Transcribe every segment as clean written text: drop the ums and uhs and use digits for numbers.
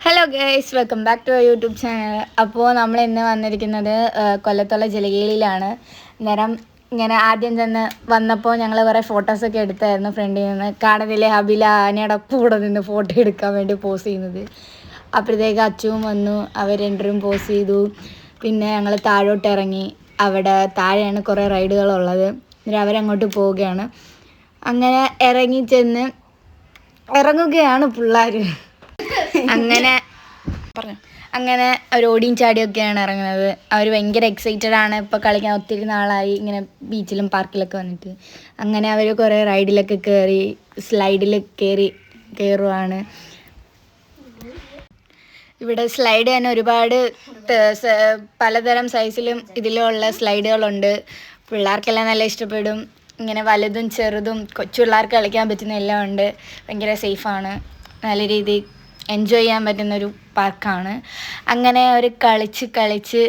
Hello guys, welcome back to YouTube channel. അപ്പോൾ നമ്മൾ ഇന്ന് വന്നിരിക്കുന്നത് കൊല്ലത്തുള്ള ജലകേളിയിലാണ്. നേരം ഇങ്ങനെ ആദ്യം തന്നെ വന്നപ്പോൾ ഞങ്ങൾ കുറേ ഫോട്ടോസൊക്കെ എടുത്തായിരുന്നു. ഫ്രണ്ടിൽ നിന്ന് കാണുന്നില്ലേ ഹബില ആനയുടെ കൂടെ നിന്ന് ഫോട്ടോ എടുക്കാൻ വേണ്ടി പോസ് ചെയ്യുന്നത്. അപ്പോഴത്തേക്ക് അച്ചുവും വന്നു, അവർ രണ്ടുപേരും പോസ് ചെയ്തു. പിന്നെ ഞങ്ങൾ താഴോട്ട് ഇറങ്ങി. അവിടെ താഴെയാണ് കുറേ റൈഡുകളുള്ളത്. എന്നിട്ട് അവരങ്ങോട്ട് പോവുകയാണ്. അങ്ങനെ ഇറങ്ങുകയാണ് പിള്ളേർ. അങ്ങനെ അവർ ഓടിയും ചാടിയൊക്കെയാണ് ഇറങ്ങുന്നത്. അവർ ഭയങ്കര എക്സൈറ്റഡ് ആണ്. ഇപ്പോൾ കളിക്കാൻ ഒത്തിരി നാളായി ഇങ്ങനെ ബീച്ചിലും പാർക്കിലൊക്കെ വന്നിട്ട്. അങ്ങനെ അവർ കുറേ റൈഡിലൊക്കെ കയറി, സ്ലൈഡിൽ കയറുവാണ്. ഇവിടെ സ്ലൈഡ് തന്നെ ഒരുപാട് പലതരം സൈസിലും ഇതിലുള്ള സ്ലൈഡുകളുണ്ട്. പിള്ളേർക്കെല്ലാം നല്ല ഇഷ്ടപ്പെടും. ഇങ്ങനെ വലുതും ചെറുതും കൊച്ചു പിള്ളേർക്ക് കളിക്കാൻ പറ്റുന്ന എല്ലാം ഉണ്ട്. ഭയങ്കര സേഫാണ്. നല്ല രീതിയിൽ എൻജോയ് ചെയ്യാൻ പറ്റുന്നൊരു പാർക്കാണ്. അങ്ങനെ അവർ കളിച്ച്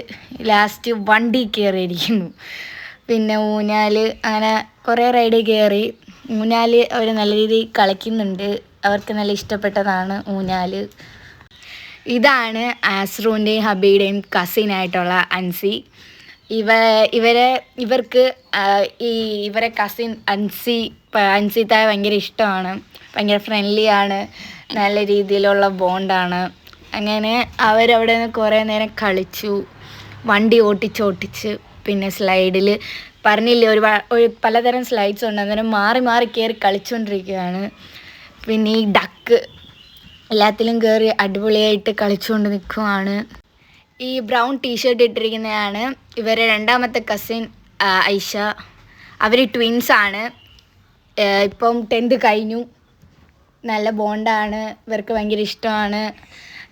ലാസ്റ്റ് വണ്ടി കയറിയിരിക്കുന്നു. പിന്നെ ഊഞ്ഞാൽ, അങ്ങനെ കുറേ റൈഡ് കയറി. ഊഞ്ഞാൽ അവർ നല്ല രീതിയിൽ കളിക്കുന്നുണ്ട്. അവർക്ക് നല്ല ഇഷ്ടപ്പെട്ടതാണ് ഊഞ്ഞാൽ. ഇതാണ് ആസ്രുവിൻ്റെയും ഹബിയുടെയും കസിനായിട്ടുള്ള അൻസി. ഇവരെ കസിൻ അൻസിത്തായ ഭയങ്കര ഇഷ്ടമാണ്. ഭയങ്കര ഫ്രണ്ട്ലിയാണ്. നല്ല രീതിയിലുള്ള ബോണ്ടാണ്. അങ്ങനെ അവരവിടെ നിന്ന് കുറേ നേരം കളിച്ചു, വണ്ടി ഓട്ടിച്ച് പിന്നെ സ്ലൈഡിൽ പറഞ്ഞില്ലേ ഒരു പലതരം സ്ലൈഡ്സ് ഉണ്ട്. അന്നേരം മാറി കയറി കളിച്ചുകൊണ്ടിരിക്കുകയാണ്. പിന്നെ ഈ ഡക്ക് എല്ലാത്തിലും കയറി അടിപൊളിയായിട്ട് കളിച്ചുകൊണ്ട് നിൽക്കുവാണ്. ഈ ബ്രൗൺ ടീഷർട്ട് ഇട്ടിരിക്കുന്നതാണ് ഇവരെ രണ്ടാമത്തെ കസിൻ ഐഷ. അവർ ട്വിൻസാണ്. ഇപ്പം 10th കഴിഞ്ഞു. നല്ല ബോണ്ടാണ്. ഇവർക്ക് ഭയങ്കര ഇഷ്ടമാണ്.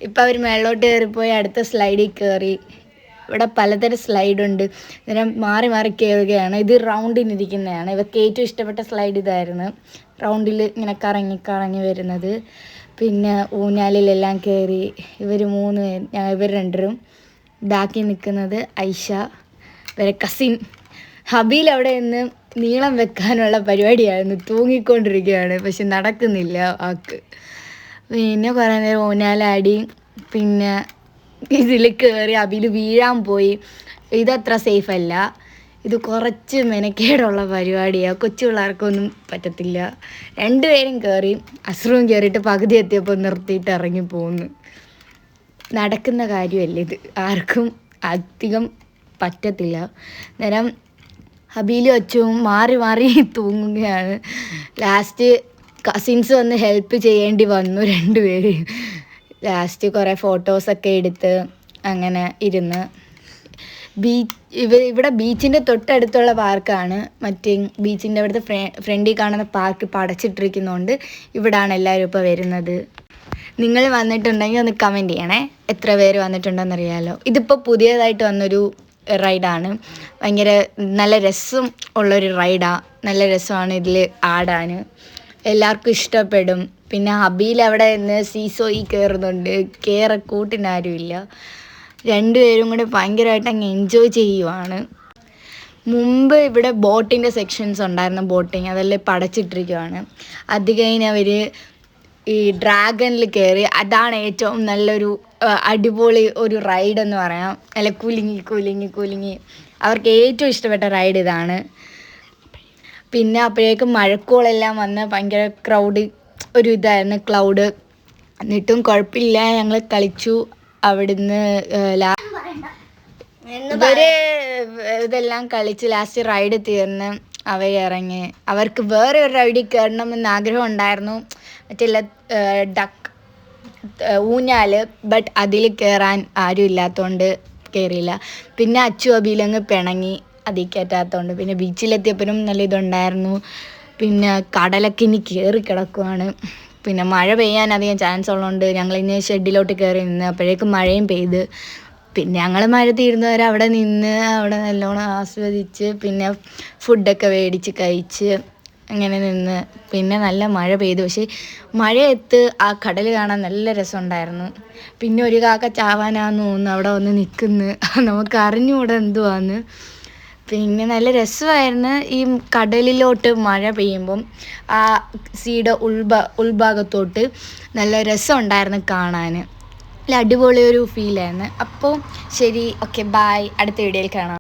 ഇപ്പം അവർ മേളിലോട്ട് കയറിപ്പോയി അടുത്ത സ്ലൈഡിൽ കയറി. ഇവിടെ പലതരം സ്ലൈഡുണ്ട്. ഇങ്ങനെ മാറി കയറുകയാണ്. ഇത് റൗണ്ടിനിരിക്കുന്നതാണ്. ഇവർക്ക് ഏറ്റവും ഇഷ്ടപ്പെട്ട സ്ലൈഡ് ഇതായിരുന്നു. റൗണ്ടിൽ ഇങ്ങനെ കറങ്ങി വരുന്നത്. പിന്നെ ഊഞ്ഞാലിലെല്ലാം കയറി. ഇവർ രണ്ടുപേരും. ബാക്കി നിൽക്കുന്നത് ഐഷ, ഇവരെ കസിൻ. ഹബീൽ അവിടെ നിന്ന് നീളം വെക്കാനുള്ള പരിപാടിയായിരുന്നു. തൂങ്ങിക്കൊണ്ടിരിക്കുകയാണ്, പക്ഷെ നടക്കുന്നില്ല ആൾക്ക്. പിന്നെ കുറേ നേരം ഊഞ്ഞാലാടി. പിന്നെ ഇതിൽ കയറി ഹബീൽ വീഴാൻ പോയി. ഇതത്ര സേഫല്ല. ഇത് കുറച്ച് മെനക്കേടുള്ള പരിപാടിയാണ്. കൊച്ചു പിള്ളേർക്കൊന്നും പറ്റത്തില്ല. രണ്ടുപേരും കയറി. അസ്രുവും കയറിയിട്ട് പകുതി എത്തിയപ്പോൾ നിർത്തിയിട്ട് ഇറങ്ങി പോകുന്നു. നടക്കുന്ന കാര്യമല്ല ഇത്. ആർക്കും അധികം പറ്റത്തില്ല. നേരം ഹബീലും അച്ചുവും മാറി തൂങ്ങുകയാണ്. ലാസ്റ്റ് കസിൻസ് വന്ന് ഹെൽപ്പ് ചെയ്യേണ്ടി വന്നു രണ്ടുപേര്. ലാസ്റ്റ് കുറേ ഫോട്ടോസൊക്കെ എടുത്ത് അങ്ങനെ ഇരുന്ന്. ഇവിടെ ബീച്ചിൻ്റെ തൊട്ടടുത്തുള്ള പാർക്കാണ്. മറ്റേ ബീച്ചിൻ്റെ അവിടുത്തെ ഫ്രണ്ടിൽ കാണുന്ന പാർക്ക് ഇപ്പോൾ അടച്ചിട്ടിരിക്കുന്നതുകൊണ്ട് ഇവിടാണ് എല്ലാവരും ഇപ്പോൾ വരുന്നത്. നിങ്ങൾ വന്നിട്ടുണ്ടെങ്കിൽ ഒന്ന് കമൻറ്റ് ചെയ്യണേ, എത്ര പേര് വന്നിട്ടുണ്ടെന്നറിയാമല്ലോ. ഇതിപ്പോൾ പുതിയതായിട്ട് വന്നൊരു റൈഡാണ്. ഭയങ്കര നല്ല രസം ഉള്ളൊരു റൈഡാണ്. നല്ല രസമാണ് ഇതിൽ ആടാൻ. എല്ലാവർക്കും ഇഷ്ടപ്പെടും. പിന്നെ ഹബീൽ അവിടെ നിന്ന് സീസോയിൽ കയറുന്നുണ്ട്. കൂട്ടിനാരുമില്ല. രണ്ടുപേരും കൂടെ ഭയങ്കരമായിട്ട് അങ്ങ് എൻജോയ് ചെയ്യുവാണ്. മുമ്പ് ഇവിടെ ബോട്ടിൻ്റെ സെക്ഷൻസ് ഉണ്ടായിരുന്നു. ബോട്ടിങ് അതെല്ലാം ഇപ്പോൾ അടച്ചിട്ടിരിക്കുവാണ്. അത് കഴിഞ്ഞ് അവർ ഈ ഡ്രാഗണിൽ കയറി. അതാണ് ഏറ്റവും നല്ലൊരു അടിപൊളി ഒരു റൈഡ് എന്ന് പറയാം. അല്ല, കുലുങ്ങി അവർക്ക് ഏറ്റവും ഇഷ്ടപ്പെട്ട റൈഡ് ഇതാണ്. പിന്നെ അപ്പോഴേക്കും മഴക്കോളെല്ലാം വന്ന് ഭയങ്കര ഒരു ഇതായിരുന്നു, ക്ലൗഡ്. എന്നിട്ടും കുഴപ്പമില്ല, ഞങ്ങൾ കളിച്ചു. അവിടുന്ന് ഇതെല്ലാം കളിച്ച് ലാസ്റ്റ് റൈഡ് തീർന്ന് അവരിറങ്ങി. അവർക്ക് വേറെ ഒരു റൈഡിൽ കയറണമെന്ന് ആഗ്രഹം ഉണ്ടായിരുന്നു, മറ്റേ ഊഞ്ഞാൽ. ബട്ട് അതിൽ കയറാൻ ആരും ഇല്ലാത്തതുകൊണ്ട് കയറിയില്ല. പിന്നെ അച്ചു അബിയിലങ്ങ് പിണങ്ങി അതിൽ കയറ്റാത്തതുകൊണ്ട്. പിന്നെ ബീച്ചിലെത്തിയപ്പോഴും നല്ല ഇതുണ്ടായിരുന്നു. പിന്നെ കടലൊക്കെ ഇനി കയറി കിടക്കുവാണ്. പിന്നെ മഴ പെയ്യാൻ അധികം ചാൻസ് ഉള്ളതുകൊണ്ട് ഞങ്ങൾ ഇനി ഷെഡിലോട്ട് കയറി നിന്ന്. അപ്പോഴേക്കും മഴയും പെയ്ത്. പിന്നെ ഞങ്ങൾ മഴ തീരുന്നവരെ അവിടെ നിന്ന് അവിടെ നല്ലോണം ആസ്വദിച്ച് പിന്നെ ഫുഡൊക്കെ മേടിച്ച് കഴിച്ച് അങ്ങനെ നിന്ന്. പിന്നെ നല്ല മഴ പെയ്തു. പക്ഷേ മഴയത്ത് ആ കടൽ കാണാൻ നല്ല രസമുണ്ടായിരുന്നു. പിന്നെ ഒരു കാക്ക ചാവാനാന്ന് തോന്നുന്നു അവിടെ വന്ന് നിൽക്കുന്നു. നമുക്ക് അറിഞ്ഞുകൂടെ എന്തുവാന്ന്. പിന്നെ നല്ല രസമായിരുന്നു. ഈ കടലിലോട്ട് മഴ പെയ്യുമ്പം ആ സീയുടെ ഉൾഭാഗത്തോട്ട് നല്ല രസമുണ്ടായിരുന്നു കാണാൻ. നല്ല അടിപൊളി ഒരു ഫീലായിരുന്നു. അപ്പോൾ ശരി, ഓക്കെ, ബായ്, അടുത്ത വീഡിയോയിൽ കാണാം.